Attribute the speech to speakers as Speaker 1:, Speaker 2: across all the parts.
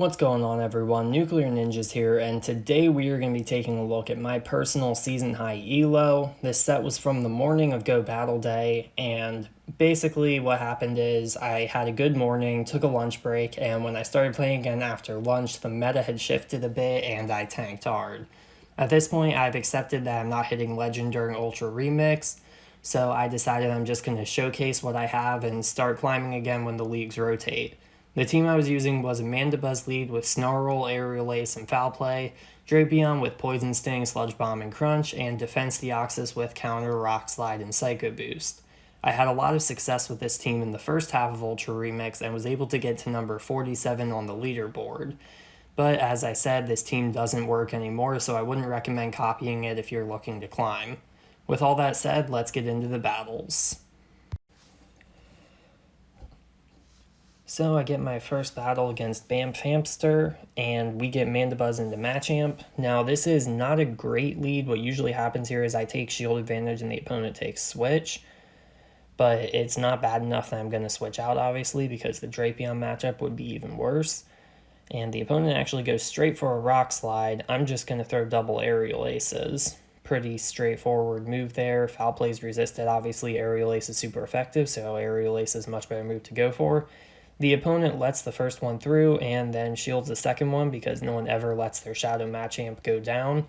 Speaker 1: What's going on, everyone? Nuclear Ninjas here, and today we are going to be taking a look at my personal season high elo. This set was from the morning of Go Battle Day, and basically what happened is I had a good morning, took a lunch break, and when I started playing again after lunch, the meta had shifted a bit and I tanked hard. At this point, I've accepted that I'm not hitting Legend during Ultra Remix, so I decided I'm just going to showcase what I have and start climbing again when the leagues rotate. The team I was using was a Mandibuzz lead with Snarl, Aerial Ace, and Foul Play, Drapion with Poison Sting, Sludge Bomb, and Crunch, and Defense Deoxys with Counter, Rock Slide, and Psycho Boost. I had a lot of success with this team in the first half of Ultra Remix and was able to get to number 47 on the leaderboard. But as I said, this team doesn't work anymore, so I wouldn't recommend copying it if you're looking to climb. With all that said, let's get into the battles. So I get my first battle against Bamfamster, and we get Mandibuzz into Machamp. Now this is not a great lead. What usually happens here is I take shield advantage and the opponent takes switch. But it's not bad enough that I'm going to switch out, obviously, because the Drapion matchup would be even worse. And the opponent actually goes straight for a Rock Slide. I'm just going to throw double Aerial Aces. Pretty straightforward move there. Foul Play's resisted, obviously. Aerial Ace is super effective, so Aerial Ace is a much better move to go for. The opponent lets the first one through and then shields the second one because no one ever lets their Shadow Machamp go down.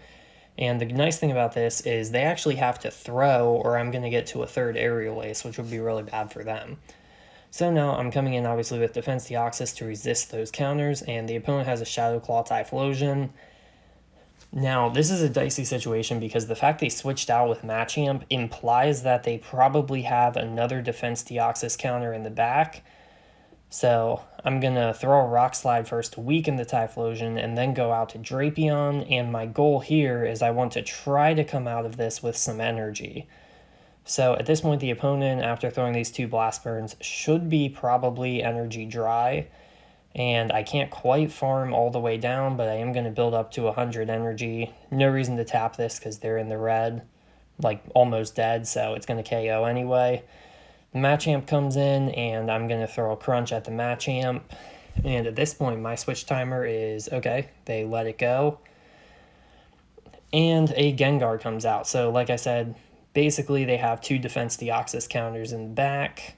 Speaker 1: And the nice thing about this is they actually have to throw or I'm going to get to a third Aerial Ace, which would be really bad for them. So now I'm coming in obviously with Defense Deoxys to resist those counters, and the opponent has a Shadow Claw Typhlosion. Now, this is a dicey situation because the fact they switched out with Machamp implies that they probably have another Defense Deoxys counter in the back. So I'm going to throw a Rock Slide first to weaken the Typhlosion and then go out to Drapion, and my goal here is I want to try to come out of this with some energy. So at this point, the opponent, after throwing these two Blast Burns, should be probably energy dry, and I can't quite farm all the way down, but I am going to build up to 100 energy. No reason to tap this because they're in the red, like almost dead, so it's going to KO anyway. The Machamp comes in, and I'm going to throw a Crunch at the Machamp. And at this point, my switch timer is, okay, they let it go. And a Gengar comes out. So like I said, basically they have two Defense Deoxys counters in the back.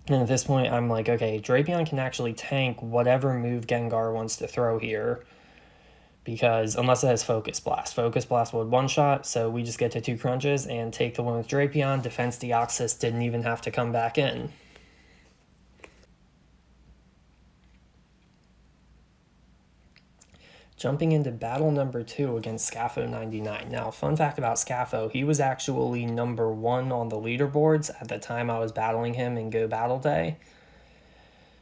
Speaker 1: And at this point, I'm like, okay, Drapion can actually tank whatever move Gengar wants to throw here. Because unless it has Focus Blast would one-shot, so we just get to two crunches and take the one with Drapion. Defense Deoxys didn't even have to come back in. Jumping into battle number 2 against Scafo99. Now, fun fact about Scafo, he was actually number 1 on the leaderboards at the time I was battling him in Go Battle Day.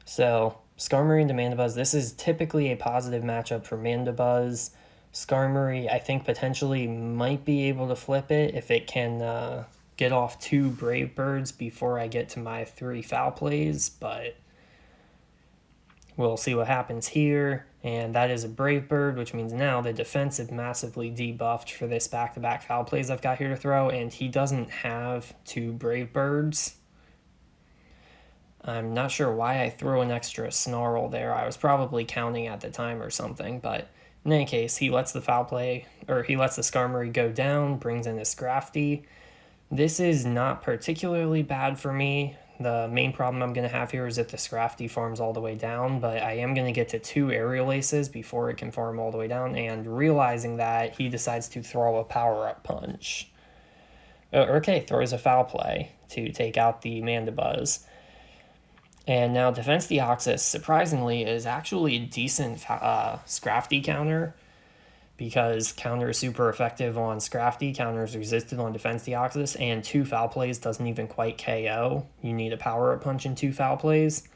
Speaker 1: So Skarmory into Mandibuzz, this is typically a positive matchup for Mandibuzz. Skarmory, I think, potentially might be able to flip it if it can get off 2 Brave Birds before I get to my 3 Foul Plays, but we'll see what happens here. And that is a Brave Bird, which means now the defensive massively debuffed for this back-to-back Foul Plays I've got here to throw, and he doesn't have 2 Brave Birds. I'm not sure why I threw an extra Snarl there. I was probably counting at the time or something, but in any case, he lets the Foul Play, or he lets the Skarmory go down, brings in a Scrafty. This is not particularly bad for me. The main problem I'm going to have here is if the Scrafty farms all the way down, but I am going to get to 2 Aerial Aces before it can farm all the way down, and realizing that, he decides to throw a Power-Up Punch. Okay, throws a Foul Play to take out the Mandibuzz. And now Defense Deoxys, surprisingly, is actually a decent Scrafty counter, because counter is super effective on Scrafty, counter is resisted on Defense Deoxys, and 2 Foul Plays doesn't even quite KO. You need a Power-Up Punch and 2 Foul Plays.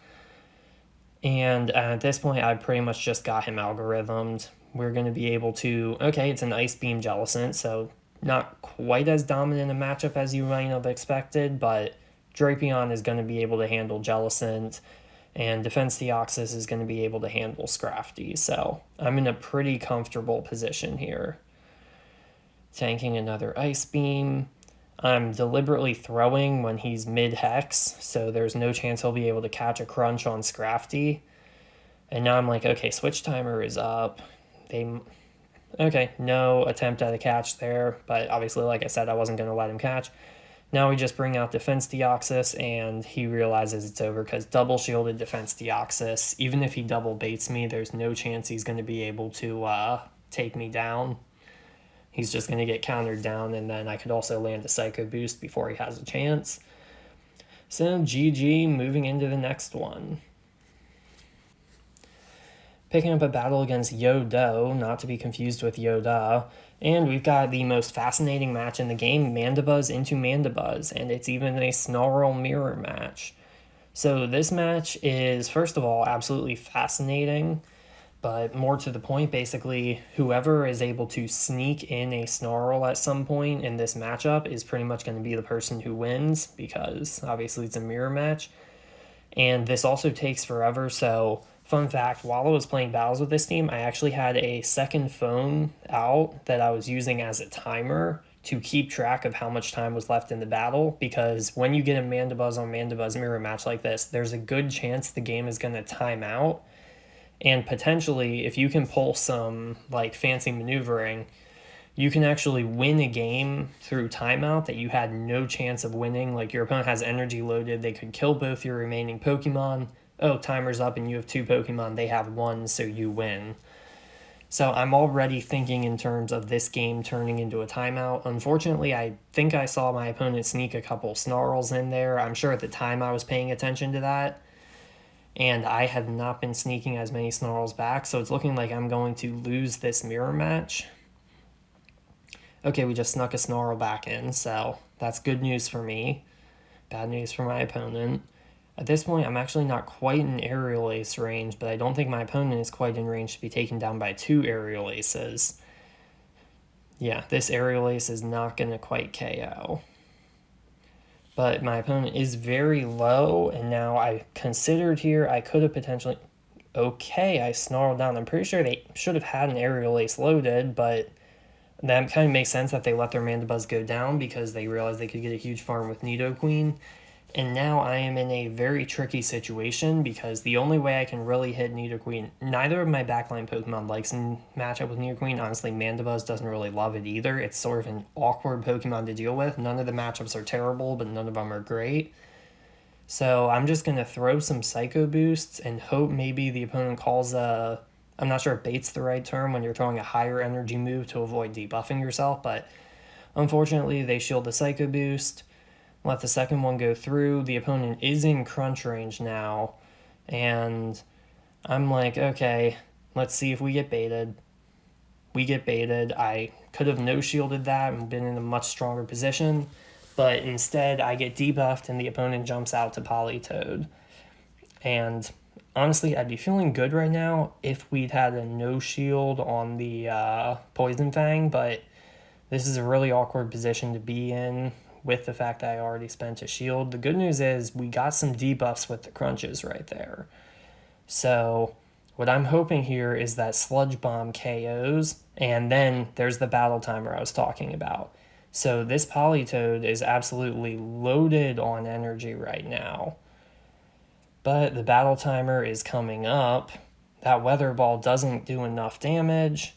Speaker 1: And at this point, I pretty much just got him algorithmed. We're going to be able to, okay, it's an Ice Beam Jellicent, so not quite as dominant a matchup as you might have expected, but Drapion is going to be able to handle Jellicent, and Defense Deoxys is going to be able to handle Scrafty, so I'm in a pretty comfortable position here. Tanking another Ice Beam. I'm deliberately throwing when he's mid-hex, so there's no chance he'll be able to catch a Crunch on Scrafty. And now I'm like, okay, switch timer is up. Okay, no attempt at a catch there, but obviously, like I said, I wasn't going to let him catch. Now we just bring out Defense Deoxys, and he realizes it's over because double shielded Defense Deoxys. Even if he double baits me, there's no chance he's going to be able to take me down. He's just going to get countered down, and then I could also land a Psycho Boost before he has a chance. So GG, moving into the next one. Picking up a battle against Yodo, not to be confused with Yoda. And we've got the most fascinating match in the game, Mandibuzz into Mandibuzz, and it's even a Snarl mirror match. So this match is, first of all, absolutely fascinating, but more to the point, basically, whoever is able to sneak in a Snarl at some point in this matchup is pretty much going to be the person who wins, because obviously it's a mirror match. And this also takes forever, so fun fact, while I was playing battles with this team, I actually had a second phone out that I was using as a timer to keep track of how much time was left in the battle, because when you get a Mandibuzz on Mandibuzz mirror match like this, there's a good chance the game is going to time out. And potentially, if you can pull some like fancy maneuvering, you can actually win a game through timeout that you had no chance of winning. Like your opponent has energy loaded, they could kill both your remaining Pokemon. Oh, timer's up and you have 2 Pokemon, they have 1, so you win. So I'm already thinking in terms of this game turning into a timeout. Unfortunately, I think I saw my opponent sneak a couple Snarls in there. I'm sure at the time I was paying attention to that. And I have not been sneaking as many Snarls back, so it's looking like I'm going to lose this mirror match. Okay, we just snuck a Snarl back in, so that's good news for me. Bad news for my opponent. At this point, I'm actually not quite in Aerial Ace range, but I don't think my opponent is quite in range to be taken down by 2 Aerial Aces. Yeah, this Aerial Ace is not going to quite KO. But my opponent is very low, and now I considered here I could have potentially... Okay, I snarled down. I'm pretty sure they should have had an Aerial Ace loaded, but that kind of makes sense that they let their Mandibuzz go down because they realized they could get a huge farm with Nidoqueen. And now I am in a very tricky situation because the only way I can really hit Nidoqueen, neither of my backline Pokemon likes in matchup with Nidoqueen. Honestly, Mandibuzz doesn't really love it either. It's sort of an awkward Pokemon to deal with. None of the matchups are terrible, but none of them are great. So I'm just going to throw some Psycho Boosts and hope maybe the opponent calls a... I'm not sure if bait's the right term when you're throwing a higher energy move to avoid debuffing yourself, but unfortunately they shield the Psycho Boost. Let the second one go through. The opponent is in crunch range now, and I'm like, okay, let's see if we get baited. We get baited. I could have no-shielded that and been in a much stronger position, but instead I get debuffed and the opponent jumps out to Politoed. And honestly, I'd be feeling good right now if we'd had a no-shield on the Poison Fang, but this is a really awkward position to be in with the fact that I already spent a shield. The good news is we got some debuffs with the crunches right there. So what I'm hoping here is that Sludge Bomb KOs, and then there's the battle timer I was talking about. So this Politoed is absolutely loaded on energy right now. But the battle timer is coming up. That Weather Ball doesn't do enough damage.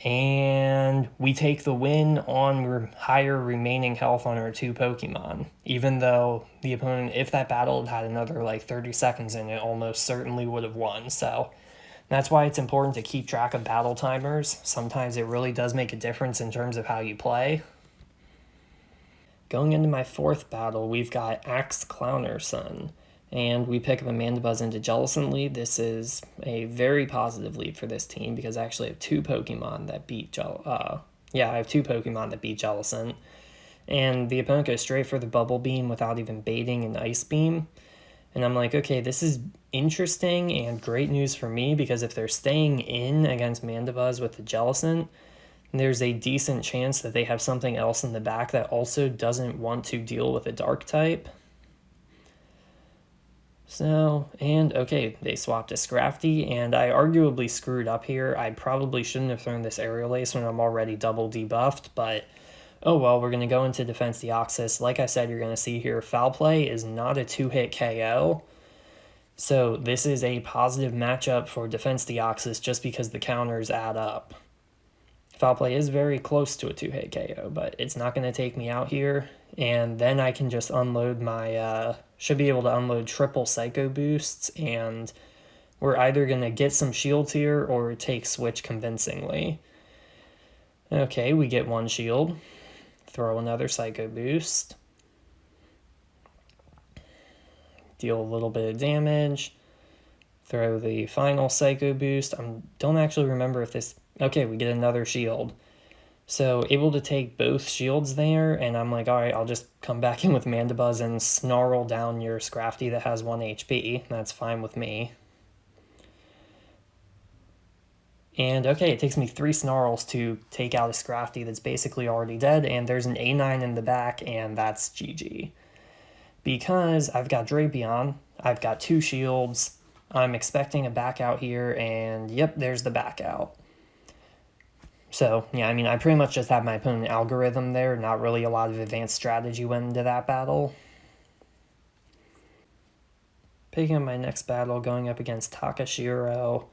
Speaker 1: And we take the win on higher remaining health on our 2 Pokemon. Even though the opponent, if that battle had another like 30 seconds in it, almost certainly would have won. So that's why it's important to keep track of battle timers. Sometimes it really does make a difference in terms of how you play. Going into my 4th battle, we've got Axe Clownerson. And we pick up a Mandibuzz into Jellicent lead. This is a very positive lead for this team because I actually have 2 Pokemon that beat I have 2 Pokemon that beat Jellicent. And the opponent goes straight for the Bubble Beam without even baiting an Ice Beam. And I'm like, okay, this is interesting and great news for me because if they're staying in against Mandibuzz with the Jellicent, there's a decent chance that they have something else in the back that also doesn't want to deal with a Dark type. So, and okay, they swapped a Scrafty, and I arguably screwed up here. I probably shouldn't have thrown this Aerial Ace when I'm already double debuffed, but oh well, we're going to go into Defense Deoxys. Like I said, you're going to see here, Foul Play is not a 2-hit KO. So this is a positive matchup for Defense Deoxys just because the counters add up. Foul Play is very close to a 2-hit KO, but it's not going to take me out here. And then I can just unload my, should be able to unload triple Psycho Boosts, and we're either going to get some shields here or take Switch convincingly. Okay, we get one shield. Throw another Psycho Boost. Deal a little bit of damage. Throw the final Psycho Boost. I don't actually remember if this... Okay, we get another shield. So able to take both shields there, and I'm like, alright, I'll just come back in with Mandibuzz and snarl down your Scrafty that has 1 HP. That's fine with me. And okay, it takes me 3 Snarls to take out a Scrafty that's basically already dead, and there's an A9 in the back, and that's GG. Because I've got Drapion, I've got 2 shields, I'm expecting a back out here, and yep, there's the back out. So, yeah, I mean, I pretty much just have my opponent algorithm there, not really a lot of advanced strategy went into that battle. Picking up my next battle, going up against Takashiro.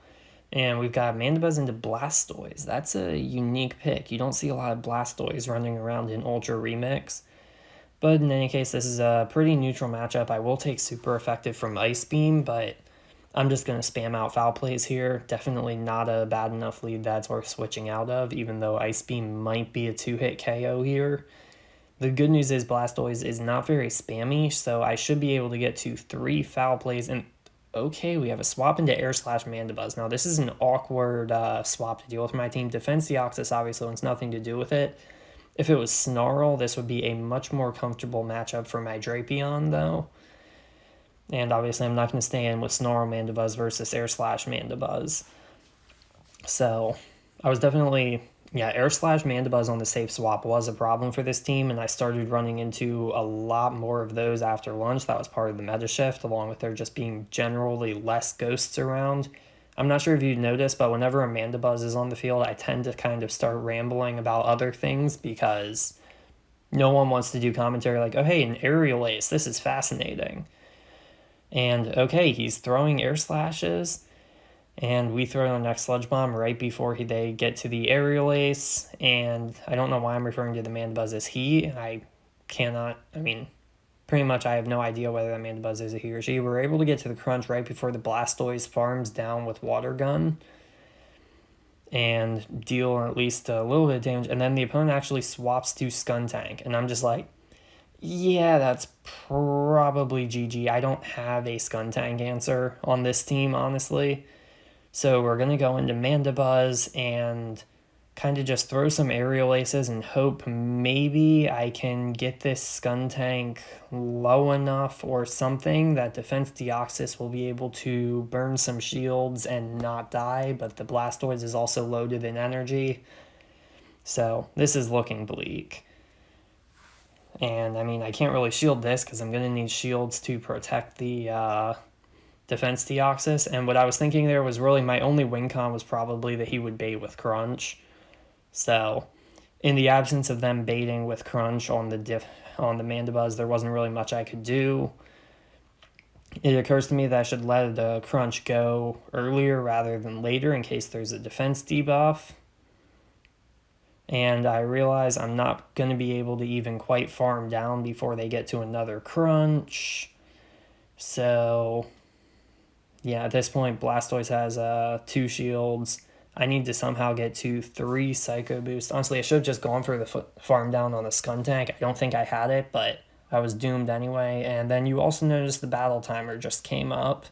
Speaker 1: And we've got Mandibuzz into Blastoise. That's a unique pick. You don't see a lot of Blastoise running around in Ultra Remix. But in any case, this is a pretty neutral matchup. I will take Super Effective from Ice Beam, but I'm just going to spam out Foul Plays here. Definitely not a bad enough lead that's worth switching out of, even though Ice Beam might be a 2-hit KO here. The good news is Blastoise is not very spammy, so I should be able to get to 3 Foul Plays, and okay, we have a swap into Air Slash Mandibuzz. Now, this is an awkward swap to deal with my team. Defense Deoxys obviously wants nothing to do with it. If it was Snarl, this would be a much more comfortable matchup for my Drapion, though. And obviously, I'm not going to stay in with Snarl Mandibuzz versus Air Slash Mandibuzz. So, I was definitely... Yeah, Air Slash Mandibuzz on the safe swap was a problem for this team, and I started running into a lot more of those after lunch. That was part of the meta shift, along with there just being generally less ghosts around. I'm not sure if you noticed, but whenever a Mandibuzz is on the field, I tend to kind of start rambling about other things because no one wants to do commentary like, oh, hey, an Aerial Ace, this is fascinating. And, okay, he's throwing Air Slashes, and we throw the next Sludge Bomb right before they get to the Aerial Ace, and I don't know why I'm referring to the Mandibuzz as he. I mean, pretty much I have no idea whether that Mandibuzz is a he or she. We're able to get to the crunch right before the Blastoise farms down with Water Gun and deal at least a little bit of damage, and then the opponent actually swaps to Skuntank, and I'm just like, yeah, that's probably GG. I don't have a Skuntank answer on this team, honestly. So we're going to go into Mandibuzz and kind of just throw some Aerial Aces and hope maybe I can get this Skuntank low enough or something that Defense Deoxys will be able to burn some shields and not die, but the Blastoise is also loaded in energy. So this is looking bleak. And, I mean, I can't really shield this because I'm going to need shields to protect the Defense Deoxys. And what I was thinking there was really my only win con was probably that he would bait with Crunch. So, in the absence of them baiting with Crunch on the Mandibuzz, there wasn't really much I could do. It occurs to me that I should let the Crunch go earlier rather than later in case there's a defense debuff. And I realize I'm not going to be able to even quite farm down before they get to another Crunch. So, yeah, at this point, Blastoise has 2 shields. I need to somehow get to 3 Psycho Boosts. Honestly, I should have just gone for the farm down on the Skuntank. I don't think I had it, but I was doomed anyway. And then you also notice the battle timer just came up.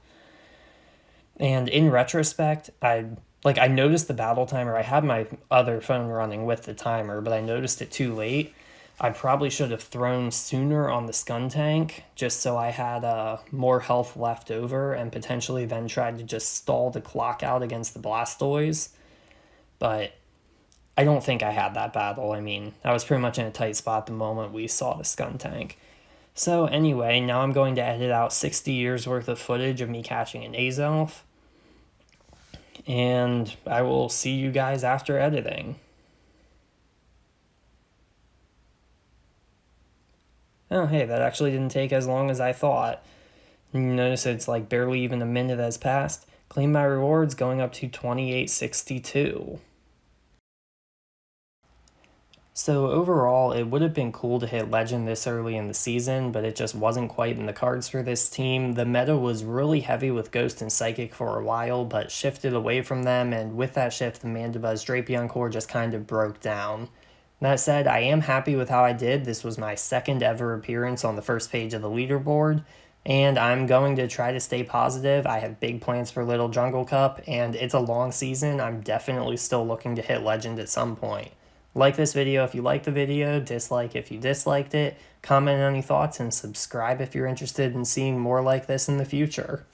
Speaker 1: And in retrospect, I noticed the battle timer. I had my other phone running with the timer, but I noticed it too late. I probably should have thrown sooner on the Skuntank just so I had more health left over and potentially then tried to just stall the clock out against the Blastoise. But I don't think I had that battle. I mean, I was pretty much in a tight spot the moment we saw the Skuntank. So anyway, now I'm going to edit out 60 years worth of footage of me catching an Azelf. And I will see you guys after editing. Oh, hey, that actually didn't take as long as I thought. Notice it's like barely even a minute has passed. Claim my rewards going up to 2862. So overall, it would have been cool to hit Legend this early in the season, but it just wasn't quite in the cards for this team. The meta was really heavy with Ghost and Psychic for a while, but shifted away from them, and with that shift, the Mandibuzz Drapion core just kind of broke down. That said, I am happy with how I did. This was my second ever appearance on the first page of the leaderboard, and I'm going to try to stay positive. I have big plans for Little Jungle Cup, and it's a long season. I'm definitely still looking to hit Legend at some point. Like this video if you liked the video, dislike if you disliked it, comment any thoughts, and subscribe if you're interested in seeing more like this in the future.